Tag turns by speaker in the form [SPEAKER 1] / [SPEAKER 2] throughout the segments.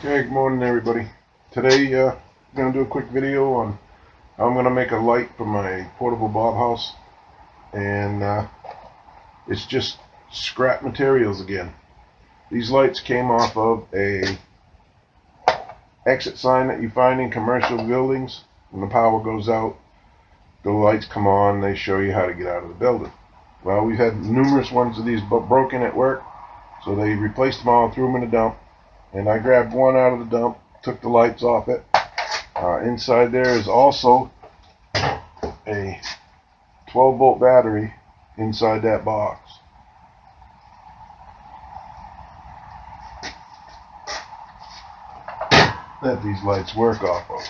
[SPEAKER 1] Okay, good morning everybody. Today I'm going to do a quick video on how I'm going to make a light for my portable Bob house, and it's just scrap materials again. These lights came off of a exit sign that you find in commercial buildings. When the power goes out, the lights come on, they show you how to get out of the building. Well, we've had numerous ones of these broken at work, so they replaced them all, threw them in the dump, and I grabbed one out of the dump, took the lights off it. Inside there is also a 12-volt battery inside that box. That these lights work off of.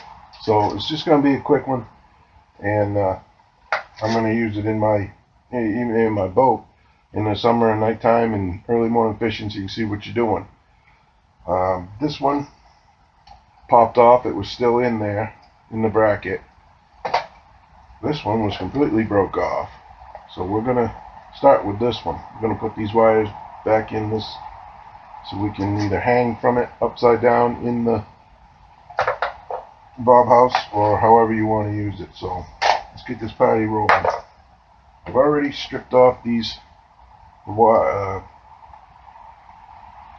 [SPEAKER 1] So it's just going to be a quick one, and I'm going to use it in my boat in the summer and nighttime and early morning fishing, so you can see what you're doing. This one popped off. It was still in there in the bracket. This one was completely broke off. So we're going to start with this one. We're going to put these wires back in this so we can either hang from it upside down in the Bob house or however you want to use it. So let's get this party rolling. I've already stripped off these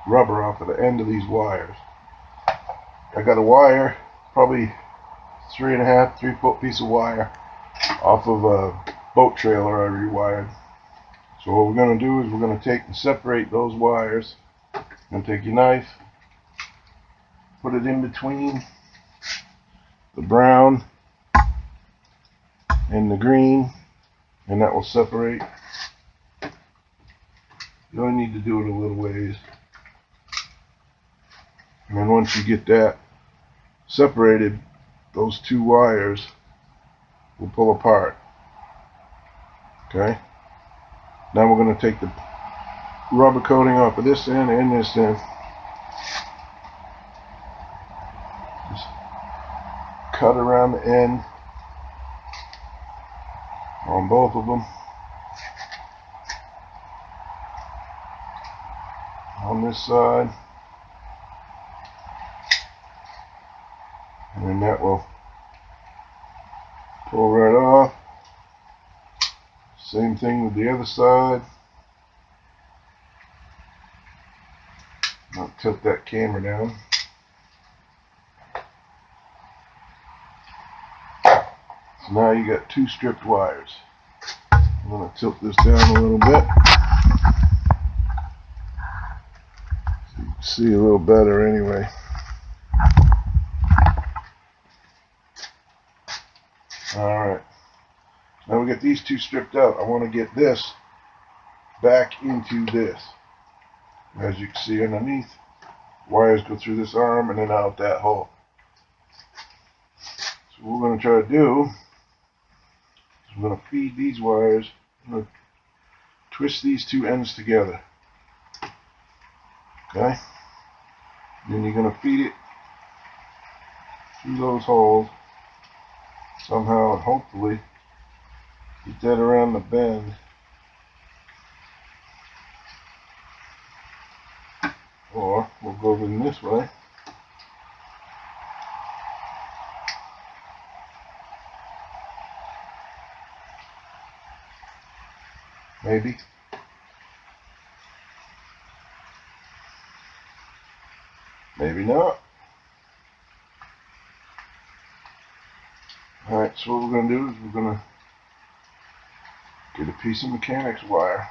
[SPEAKER 1] rubber off of the end of these wires. I got a wire, probably 3.5-4 piece of wire off of a boat trailer I rewired. So what we're going to do is we're going to take and separate those wires. You're going to take your knife, put it in between the brown and the green, and that will separate. You only need to do it a little ways. And then once you get that separated, those two wires will pull apart. Okay? Now we're going to take the rubber coating off of this end and this end. Just cut around the end on both of them. On this side. And then that will pull right off. Same thing with the other side. I'll tilt that camera down. So now you got two stripped wires. I'm going to tilt this down a little bit so you can see a little better anyway. Alright, now we got these two stripped out. I want to get this back into this. As you can see underneath, wires go through this arm and then out that hole. So what we're going to try to do is we're going to feed these wires. I'm going to twist these two ends together. Okay? Then you're going to feed it through those holes somehow, and hopefully get that around the bend. Or we'll go in this way. Maybe. Maybe not. Alright, so what we're going to do is we're going to get a piece of mechanics wire.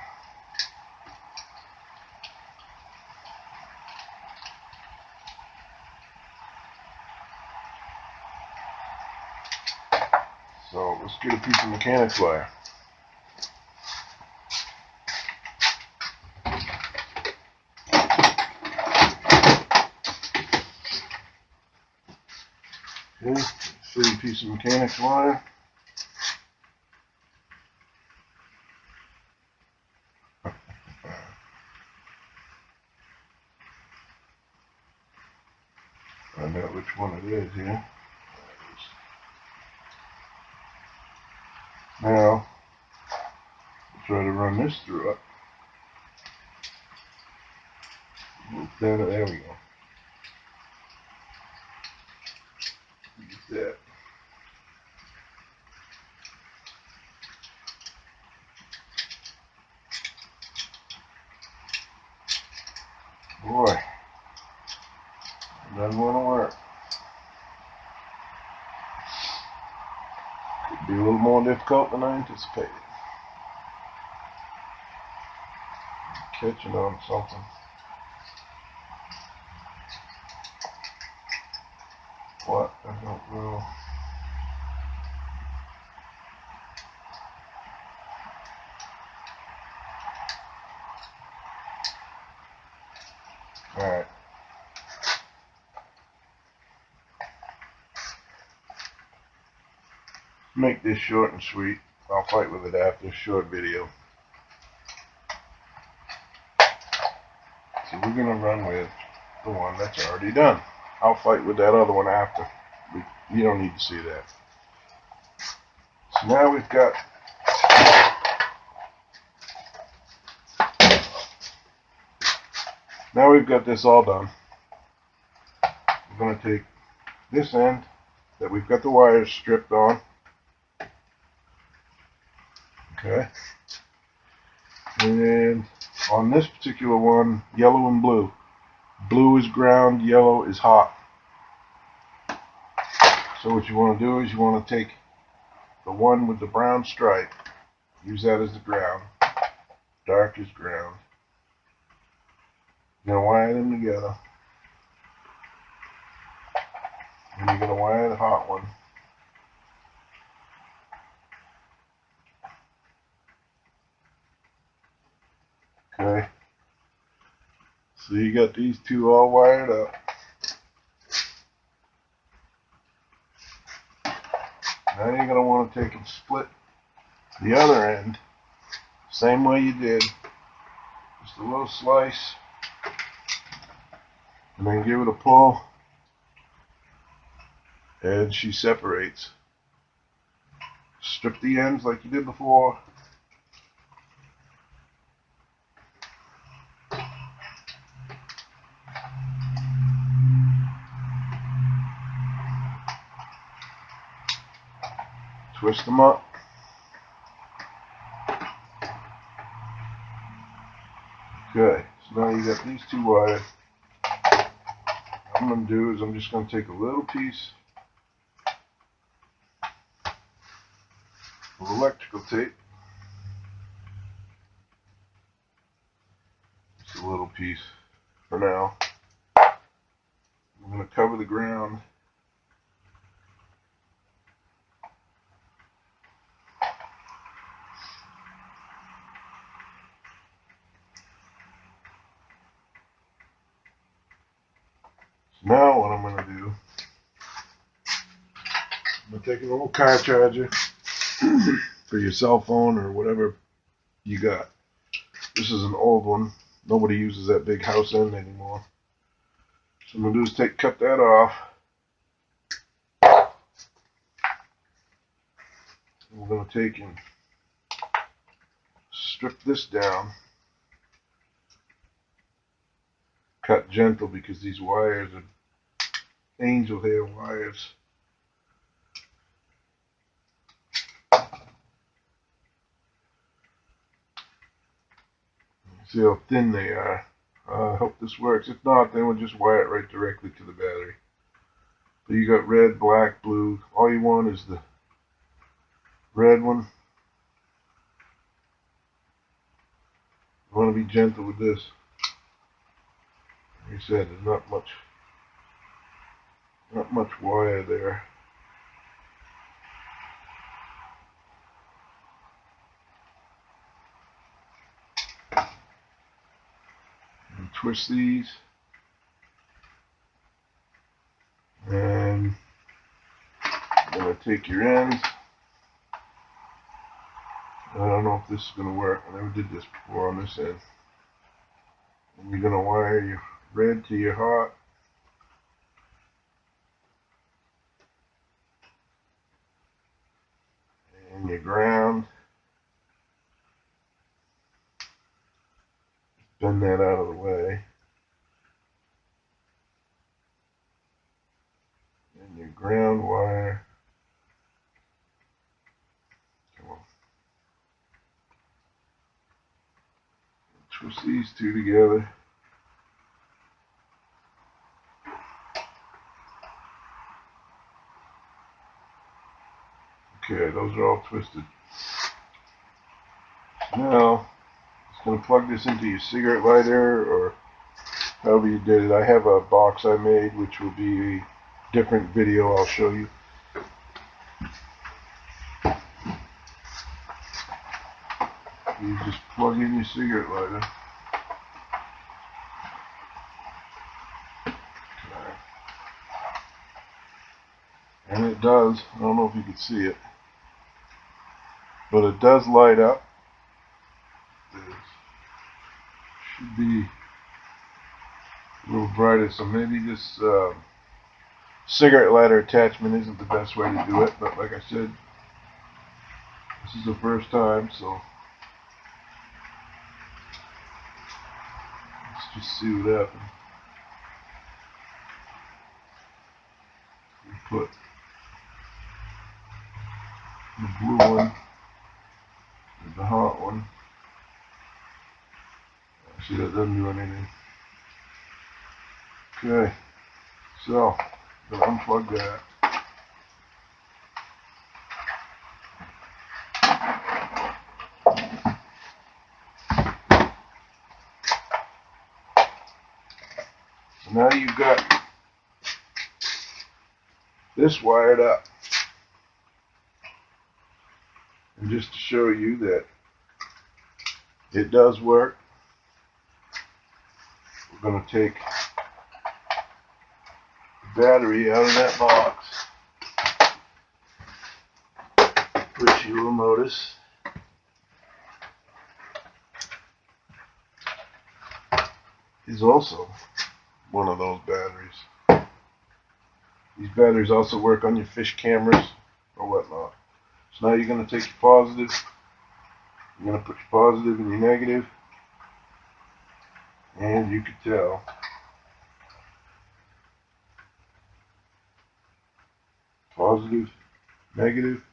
[SPEAKER 1] So let's get a piece of mechanics wire. Okay, thin piece of mechanics wire. Find out which one it is here. Now, we'll try to run this through it. There we go. more difficult than I anticipated. Catching on something. What? I don't know. Alright. Make this short and sweet. I'll fight with it after a short video. So we're going to run with the one that's already done. I'll fight with that other one after. You don't need to see that. So now we've got this all done. We're going to take this end that we've got the wires stripped on. Okay. And on this particular one, yellow and blue. Blue is ground, yellow is hot. So what you want to do is you want to take the one with the brown stripe, use that as the ground, dark is ground. You're going to wire them together. And you're going to wire the hot one. Okay. So you got these two all wired up. Now you're going to want to take and split the other end, same way you did. Just a little slice, and then give it a pull, and she separates. Strip the ends like you did before. Twist them up. Okay, so now you got these two wired. What I'm going to do is I'm just going to take a little piece of electrical tape. Just a little piece for now. I'm going to cover the ground. Now what I'm going to do, I'm going to take a little car charger for your cell phone or whatever you got. This is an old one. Nobody uses that big house end anymore. So I'm going to do is cut that off. And we're going to take and strip this down. Cut gentle because these wires are angel hair wires. See how thin they are. I hope this works. If not, then we'll just wire it right directly to the battery. So you got red, black, blue. All you want is the red one. You want to be gentle with this. Like I said, there's not much wire there. And twist these, and I'm going to take your ends. I don't know if this is going to work. I never did this before on this end. And you're going to wire your red to your hot. And your ground. Bend that out of the way. And your ground wire. Come on. Twist these two together. Okay, those are all twisted. Now, just going to plug this into your cigarette lighter or however you did it. I have a box I made which will be a different video I'll show you. You just plug in your cigarette lighter. And it does. I don't know if you can see it, but it does light up. It should be a little brighter, so maybe this cigarette lighter attachment isn't the best way to do it, but like I said, this is the first time, so let's just see what happens. We put the blue one and the hot one. See, that doesn't do anything. Okay, so I'm gonna unplug that. So now you've got this wired up. And just to show you that it does work, we're going to take the battery out of that box, which you will notice is also one of those batteries. These batteries also work on your fish cameras or whatnot. So now you're going to take your positive, you're going to put your positive and your negative, and you can tell positive, negative,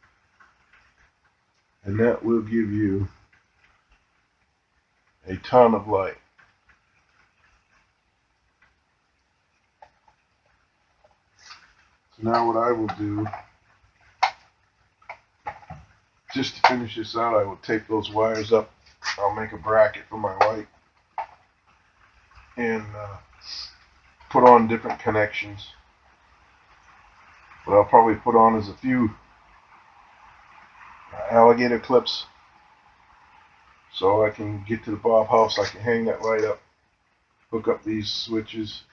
[SPEAKER 1] and that will give you a ton of light. So now what I will do, just to finish this out, I will take those wires up. I'll make a bracket for my light and put on different connections. What I'll probably put on is a few alligator clips, so I can get to the Bob house. I can hang that light up, hook up these switches,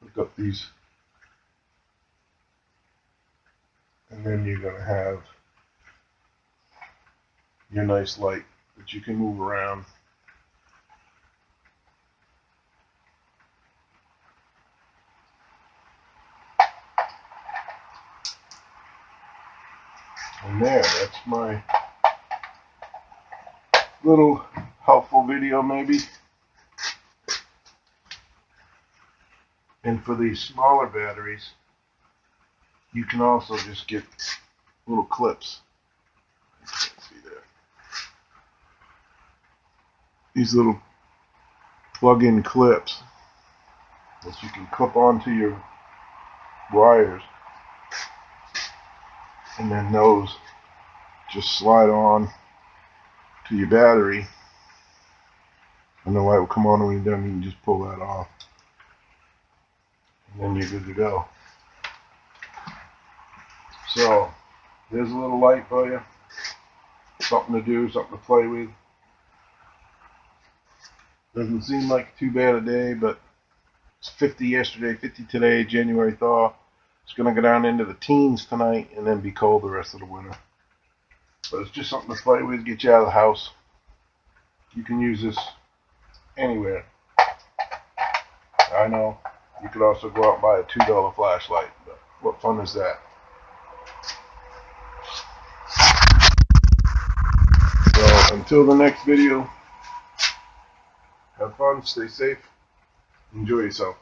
[SPEAKER 1] hook up these, and then you're going to have your nice light that you can move around. And there, that's my little helpful video maybe. And for these smaller batteries, you can also just get little clips. You can't see that. These little plug-in clips that you can clip onto your wires, and then those just slide on to your battery, and the light will come on. When you're done, you can just pull that off, and then you're good to go. So there's a little light for you, something to do, something to play with. Doesn't seem like too bad a day, but it's 50 yesterday, 50 today, January thaw. It's going to go down into the teens tonight and then be cold the rest of the winter. But it's just something to play with, get you out of the house. You can use this anywhere. I know you could also go out and buy a $2 flashlight, but what fun is that? So until the next video, have fun, stay safe, enjoy yourself.